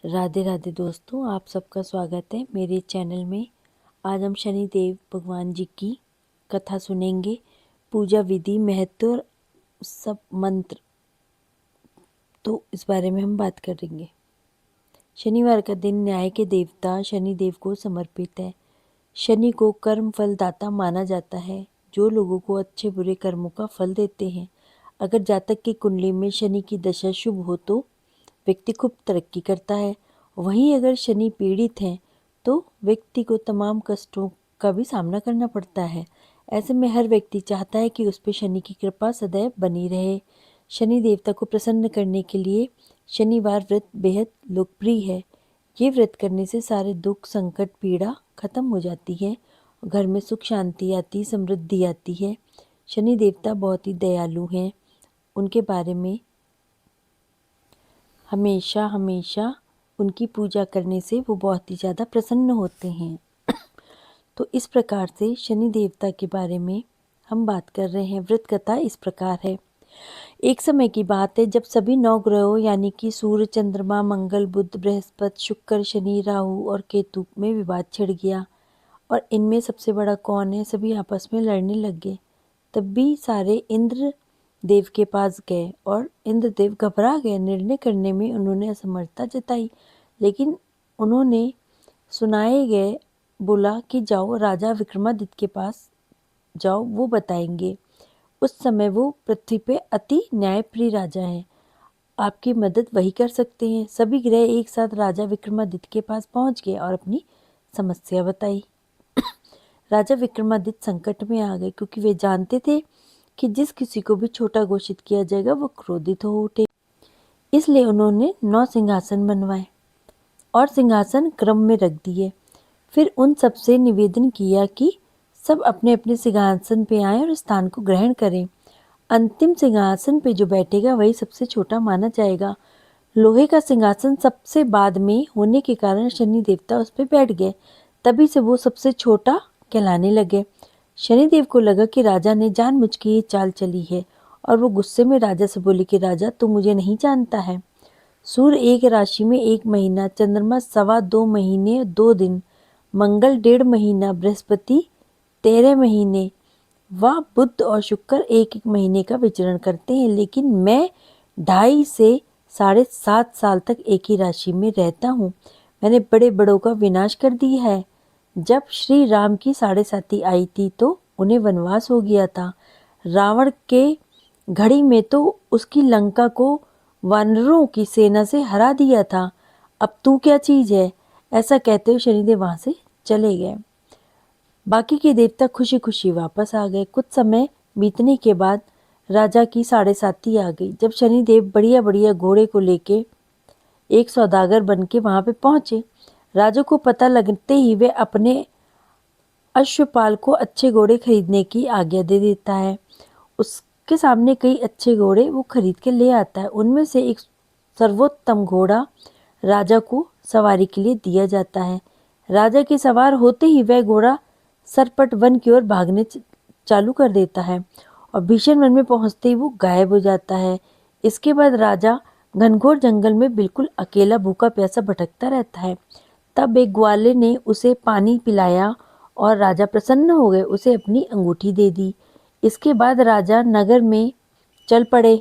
राधे राधे दोस्तों, आप सबका स्वागत है मेरे चैनल में। आज हम शनिदेव भगवान जी की कथा सुनेंगे। पूजा विधि, महत्व और सब मंत्र, तो इस बारे में हम बात करेंगे। शनिवार का दिन न्याय के देवता शनिदेव को समर्पित है। शनि को कर्म फल दाता माना जाता है, जो लोगों को अच्छे बुरे कर्मों का फल देते हैं। अगर जातक की कुंडली में शनि की दशा शुभ हो तो व्यक्ति खूब तरक्की करता है। वहीं अगर शनि पीड़ित है तो व्यक्ति को तमाम कष्टों का भी सामना करना पड़ता है। ऐसे में हर व्यक्ति चाहता है कि उस पर शनि की कृपा सदैव बनी रहे। शनि देवता को प्रसन्न करने के लिए शनिवार व्रत बेहद लोकप्रिय है। ये व्रत करने से सारे दुख, संकट, पीड़ा खत्म हो जाती है। घर में सुख शांति आती, समृद्धि आती है। शनि देवता बहुत ही दयालु हैं। उनके बारे में हमेशा हमेशा उनकी पूजा करने से वो बहुत ही ज़्यादा प्रसन्न होते हैं। तो इस प्रकार से शनि देवता के बारे में हम बात कर रहे हैं। व्रत कथा इस प्रकार है। एक समय की बात है जब सभी 9 ग्रहों यानी कि सूर्य, चंद्रमा, मंगल, बुध, बृहस्पति, शुक्र, शनि, राहु और केतु में विवाद छिड़ गया। और इनमें सबसे बड़ा कौन है, सभी आपस में लड़ने लग गए। तब भी सारे इंद्र देव के पास गए और इंद्रदेव घबरा गए। निर्णय करने में उन्होंने असमर्थता जताई, लेकिन उन्होंने सुनाए गए बोला कि जाओ राजा विक्रमादित्य के पास जाओ, वो बताएंगे। उस समय वो पृथ्वी पे अति न्यायप्रिय राजा हैं, आपकी मदद वही कर सकते हैं। सभी ग्रह एक साथ राजा विक्रमादित्य के पास पहुंच गए और अपनी समस्या बताई। राजा विक्रमादित्य संकट में आ गए, क्योंकि वे जानते थे कि जिस किसी को भी छोटा घोषित किया जाएगा वो क्रोधित हो उठे। इसलिए उन्होंने 9 सिंहासन बनवाए और सिंहासन क्रम में रख दिए। फिर उन सबसे निवेदन किया कि सब अपने अपने सिंहासन पे आएं और स्थान को ग्रहण करें। अंतिम सिंहासन पे जो बैठेगा वही सबसे छोटा माना जाएगा। लोहे का सिंहासन सबसे बाद में होने के कारण शनि देवता उस पर बैठ गए। तभी से वो सबसे छोटा कहलाने लगे। शनिदेव को लगा कि राजा ने जानबूझ के ये चाल चली है और वो गुस्से में राजा से बोले कि राजा, तू मुझे नहीं जानता है। सूर्य एक राशि में 1 महीना, चंद्रमा 2.25 महीने 2 दिन, मंगल 1.5 महीना, बृहस्पति 13 महीने व बुध और शुक्र 1-1 महीने का विचरण करते हैं। लेकिन मैं 2.5 से 7.5 साल तक एक ही राशि में रहता हूँ। मैंने बड़े बड़ों का विनाश कर दिया है। जब श्री राम की 7.5 आई थी तो उन्हें वनवास हो गया था। रावण के घड़ी में तो उसकी लंका को वानरों की सेना से हरा दिया था। अब तू क्या चीज है? ऐसा कहते हुए शनिदेव वहां से चले गए। बाकी के देवता खुशी खुशी वापस आ गए। कुछ समय बीतने के बाद राजा की 7.5 आ गई। जब शनिदेव बढ़िया बढ़िया घोड़े को लेके एक सौदागर बन के वहां पे पहुंचे। राजा को पता लगते ही वे अपने अश्वपाल को अच्छे घोड़े खरीदने की आज्ञा दे देता है। उसके सामने कई अच्छे घोड़े वो खरीद के ले आता है। उनमें से एक सर्वोत्तम घोड़ा राजा को सवारी के लिए दिया जाता है। राजा के सवार होते ही वह घोड़ा सरपट वन की ओर भागने चालू कर देता है और भीषण वन में पहुंचते ही वो गायब हो जाता है। इसके बाद राजा घनघोर जंगल में बिल्कुल अकेला भूखा प्यासा भटकता रहता है। तब एक ग्वाले ने उसे पानी पिलाया और राजा प्रसन्न हो गए, उसे अपनी अंगूठी दे दी। इसके बाद राजा नगर में चल पड़े।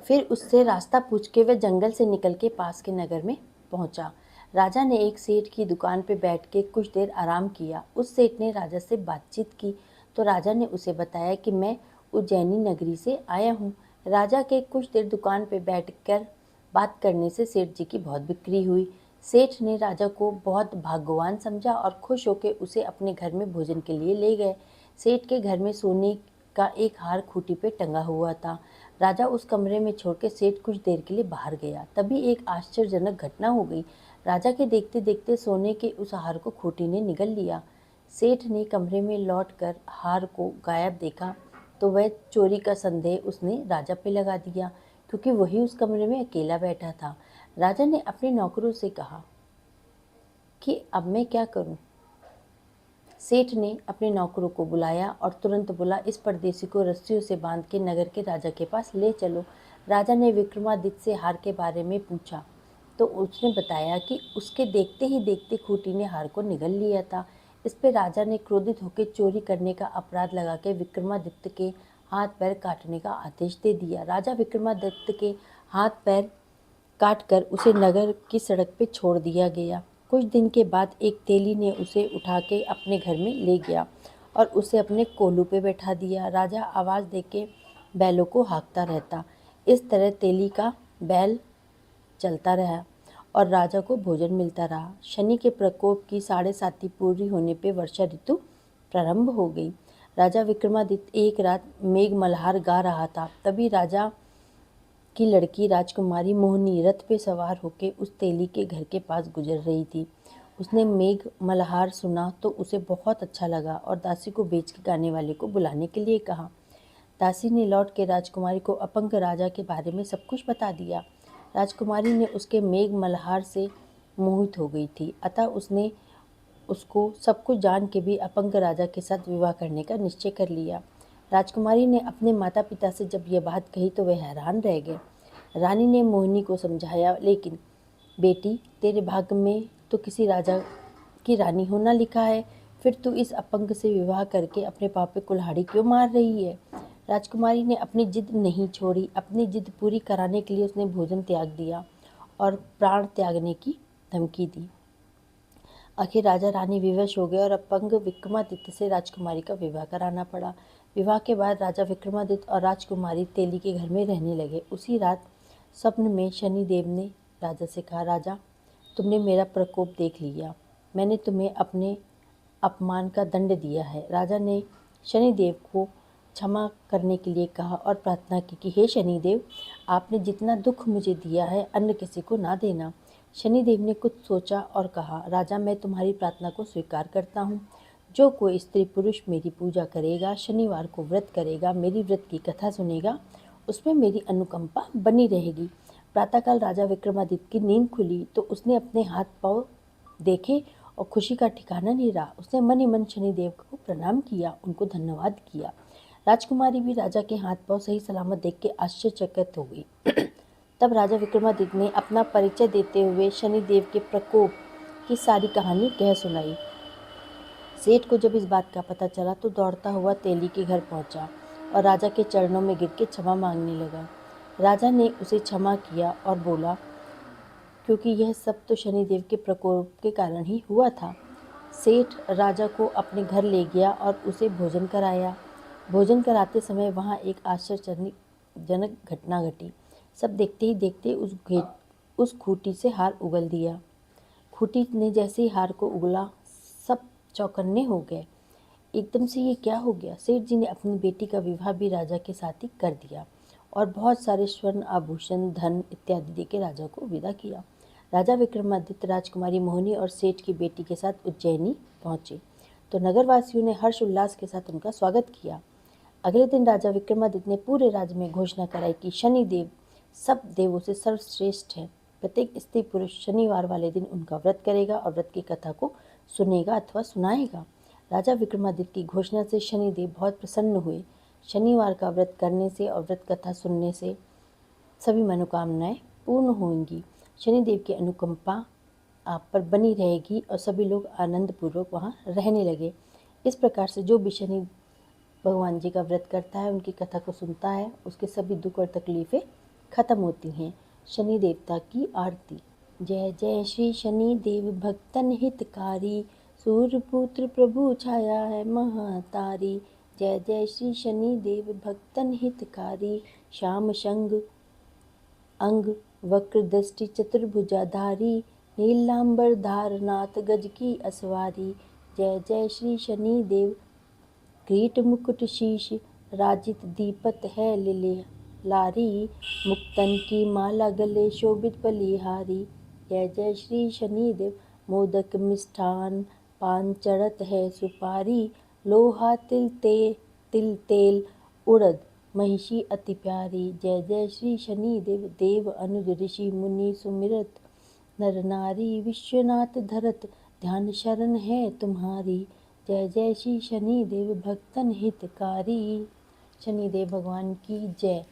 फिर उससे रास्ता पूछ के वह जंगल से निकल के पास के नगर में पहुंचा। राजा ने एक सेठ की दुकान पर बैठ के कुछ देर आराम किया। उस सेठ ने राजा से बातचीत की तो राजा ने उसे बताया कि मैं उज्जैनी नगरी से आया हूँ। राजा के कुछ देर दुकान पर बैठकर बात करने से सेठ जी की बहुत बिक्री हुई। सेठ ने राजा को बहुत भाग्यवान समझा और खुश होकर उसे अपने घर में भोजन के लिए ले गए। सेठ के घर में सोने का एक हार खूंटी पे टंगा हुआ था। राजा उस कमरे में छोड़कर सेठ कुछ देर के लिए बाहर गया। तभी एक आश्चर्यजनक घटना हो गई। राजा के देखते देखते सोने के उस हार को खूंटी ने निगल लिया। सेठ ने कमरे में लौटकर हार को गायब देखा तो वह चोरी का संदेह उसने राजा पे लगा दिया, क्योंकि वही उस कमरे में अकेला बैठा था। राजा ने अपने नौकरों से कहा कि अब मैं क्या करूं। सेठ ने अपने नौकरों को बुलाया और तुरंत बोला, इस परदेसी को रस्सियों से बांध के नगर के राजा के पास ले चलो। राजा ने विक्रमादित्य से हार के बारे में पूछा तो उसने बताया कि उसके देखते ही देखते खूंटी ने हार को निगल लिया था। इस पर राजा ने क्रोधित होकर चोरी करने का अपराध लगा के विक्रमादित्य के हाथ पैर काटने का आदेश दे दिया। राजा विक्रमादित्य के हाथ पैर काटकर उसे नगर की सड़क पे छोड़ दिया गया। कुछ दिन के बाद एक तेली ने उसे उठा के अपने घर में ले गया और उसे अपने कोलू पे बैठा दिया। राजा आवाज़ देके बैलों को हाँकता रहता। इस तरह तेली का बैल चलता रहा और राजा को भोजन मिलता रहा। शनि के प्रकोप की 7.5 पूरी होने पे वर्षा ऋतु प्रारंभ हो गई। राजा विक्रमादित्य एक रात मेघ मल्हार गा रहा था। तभी राजा की लड़की राजकुमारी मोहिनी रथ पे सवार होकर उस तेली के घर के पास गुजर रही थी। उसने मेघ मल्हार सुना तो उसे बहुत अच्छा लगा और दासी को बेच के गाने वाले को बुलाने के लिए कहा। दासी ने लौट के राजकुमारी को अपंग राजा के बारे में सब कुछ बता दिया। राजकुमारी ने उसके मेघ मल्हार से मोहित हो गई थी, अतः उसने उसको सब कुछ जान के भी अपंग राजा के साथ विवाह करने का निश्चय कर लिया। राजकुमारी ने अपने माता पिता से जब यह बात कही तो वे हैरान रह गए। रानी ने मोहिनी को समझाया, लेकिन बेटी, तेरे भाग्य में तो किसी राजा की रानी होना लिखा है, फिर तू इस अपंग से विवाह करके अपने पाप पे कुल्हाड़ी क्यों मार रही है। राजकुमारी ने अपनी जिद नहीं छोड़ी। अपनी जिद पूरी कराने के लिए उसने भोजन त्याग दिया और प्राण त्यागने की धमकी दी। आखिर राजा रानी विवश हो गए और अपंग विक्रमादित्य से राजकुमारी का विवाह कराना पड़ा। विवाह के बाद राजा विक्रमादित्य और राजकुमारी तेली के घर में रहने लगे। उसी रात स्वप्न में शनि देव ने राजा से कहा, राजा, तुमने मेरा प्रकोप देख लिया, मैंने तुम्हें अपने अपमान का दंड दिया है। राजा ने शनिदेव को क्षमा करने के लिए कहा और प्रार्थना की कि हे शनिदेव, आपने जितना दुख मुझे दिया है अन्य किसी को ना देना। शनिदेव ने कुछ सोचा और कहा, राजा, मैं तुम्हारी प्रार्थना को स्वीकार करता हूँ। जो कोई स्त्री पुरुष मेरी पूजा करेगा, शनिवार को व्रत करेगा, मेरी व्रत की कथा सुनेगा, उसमें मेरी अनुकंपा बनी रहेगी। प्रातःकाल राजा विक्रमादित्य की नींद खुली तो उसने अपने हाथ पांव देखे और खुशी का ठिकाना नहीं रहा। उसने मन ही मन शनिदेव को प्रणाम किया, उनको धन्यवाद किया। राजकुमारी भी राजा के हाथ पांव सही सलामत देख के आश्चर्यचकित हो गई। तब राजा विक्रमादित्य ने अपना परिचय देते हुए शनिदेव के प्रकोप की सारी कहानी कह सुनाई। सेठ को जब इस बात का पता चला तो दौड़ता हुआ तेली के घर पहुंचा और राजा के चरणों में गिर के क्षमा मांगने लगा। राजा ने उसे क्षमा किया और बोला, क्योंकि यह सब तो शनिदेव के प्रकोप के कारण ही हुआ था। सेठ राजा को अपने घर ले गया और उसे भोजन कराया। भोजन कराते समय वहाँ एक आश्चर्यजनक घटना घटी। सब देखते ही देखते उस खूंटी से हार उगल दिया। खूंटी ने जैसे ही हार को उगला, सब चौकन्ने हो गए। एकदम से ये क्या हो गया। सेठ जी ने अपनी बेटी का विवाह भी राजा के साथ ही कर दिया और बहुत सारे स्वर्ण आभूषण, धन इत्यादि देके राजा को विदा किया। राजा विक्रमादित्य राजकुमारी मोहिनी और सेठ की बेटी के साथ उज्जैनी पहुंचे तो नगरवासियों ने हर्ष उल्लास के साथ उनका स्वागत किया। अगले दिन राजा विक्रमादित्य ने पूरे राज्य में घोषणा कराई कि शनिदेव सब देवों से सर्वश्रेष्ठ है। प्रत्येक स्त्री पुरुष शनिवार वाले दिन उनका व्रत करेगा और व्रत की कथा को सुनेगा अथवा सुनाएगा। राजा विक्रमादित्य की घोषणा से शनिदेव बहुत प्रसन्न हुए। शनिवार का व्रत करने से और व्रत कथा सुनने से सभी मनोकामनाएं पूर्ण होंगी। शनिदेव की अनुकंपा आप पर बनी रहेगी और सभी लोग आनंद पूर्वक वहाँ रहने लगे। इस प्रकार से जो भी शनि भगवान जी का व्रत करता है, उनकी कथा को सुनता है, उसके सभी दुख और तकलीफ़ें खत्म होती हैं। शनि देवता की आरती। जय जय श्री शनि देव भक्तन हितकारी, सूर्यपुत्र प्रभु छाया है महातारी। जय जय श्री शनि देव भक्तन हितकारी, श्याम संग अंग वक्र दृष्टि चतुर्भुजाधारी, नीलांबर धारनाथ गज की असवारी। जय जय श्री शनि देव किरीट मुकुट शीश, राजित दीपत है लिले लारी, मुक्तन की माला गले शोभित बलिहारी। जय जय श्री शनिदेव मोदक मिष्ठान, पान चढ़त है सुपारी, लोहा तिल तेल उड़द महिषी अति प्यारी। जय जय श्री शनिदेव देव अनुज ऋषि मुनि सुमिरत, नर नारी विश्वनाथ धरत, ध्यान शरण है तुम्हारी। जय जय श्री शनिदेव भक्तन हितकारी। शनिदेव भगवान की जय।